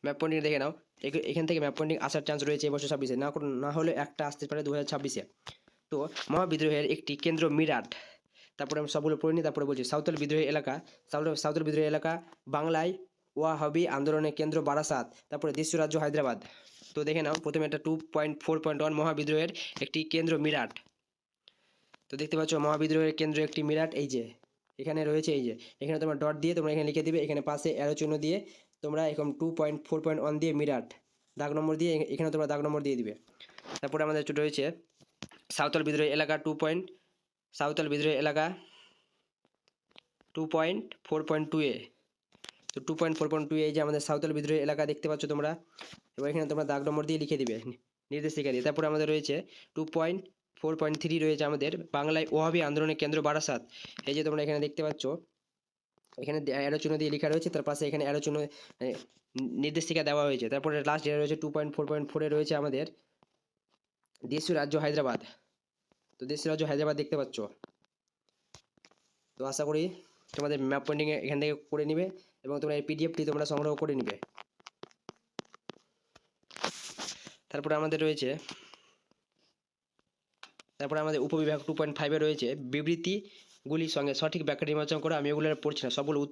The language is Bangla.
ম্যাপ পয়েন্টিং দেখে নাও, এখান থেকে ম্যাপ পয়েন্টিং আসার চান্স রয়েছে এবছর 26-এ, না হলে একটা আসতে পারে 2026-এ। তো মহাবিদ্রোহের একটি কেন্দ্র মিরাট। তারপরে আমি সবগুলো পড়ে নিই, তারপরে বলছি সাঁওতাল বিদ্রোহী এলাকা। সাঁওতাল বিদ্রোহী এলাকা বাংলায় ওয়াহাবি আন্দোলনের কেন্দ্র বারাসাত। তারপরে দেশীয় রাজ্য হায়দ্রাবাদ। তো দেখে নাও, প্রথমে এটা 2.4.1 মহাবিদ্রোহের একটি কেন্দ্র মিরাট। তো দেখতে পাচ্ছ মহাবিদ্রোহের কেন্দ্র একটি মিরাট, এই যে এখানে রয়েছে, এই যে এখানে তোমরা ডট দিয়ে তোমরা এখানে লিখে দিবে, এখানে পাশে অ্যারো চিহ্ন দিয়ে তোমরা এরকম 2.4.1 দিয়ে মিরাট দাগ নম্বর দিয়ে এখানে তোমরা দাগ নম্বর দিয়ে দিবে। তারপরে আমাদের রয়েছে সাঁওতাল বিদ্রোহী এলাকা সাঁওতাল বিদ্রোহী এলাকা 2.4.2-এ। তো 2.4.2 এই যে আমাদের সাঁওতাল বিদ্রোহী এলাকা দেখতে পাচ্ছ তোমরা, এবার এখানে তোমরা দাগ নম্বর দিয়ে লিখে দিবে নির্দেশিকা দিয়ে। তারপরে আমাদের রয়েছে 2.4.3 রয়েছে আমাদের বাংলায় ওয়াহাবি আন্দোলনের কেন্দ্র বারাসাত। এই যে তোমরা এখানে দেখতে পাচ্ছ, এখানে অ্যারো চিহ্ন দিয়ে লেখা রয়েছে, তার পাশে এখানে অ্যারো চিহ্ন নির্দেশিকা দেওয়া হয়েছে। তারপরে লাস্ট যেটা রয়েছে 2.4.4-এ রয়েছে আমাদের দেশীয় রাজ্য হায়দ্রাবাদ। তো দেশীয় রাজ্য হায়দ্রাবাদ দেখতে পাচ্ছ। তো আশা করি তোমাদের ম্যাপ পয়েন্টিং এখান থেকে করে নিবে এবং তোমরা এই পিডিএফটি তোমরা সংগ্রহ করে নিবে। তারপরে আমাদের উপবিভাগ 2.5-এ রয়েছে বিবৃতিগুলির সঙ্গে সঠিক ব্যাখ্যা নির্বাচন করে। আমি ওগুলো পড়ছি না, সবগুলো উত্তর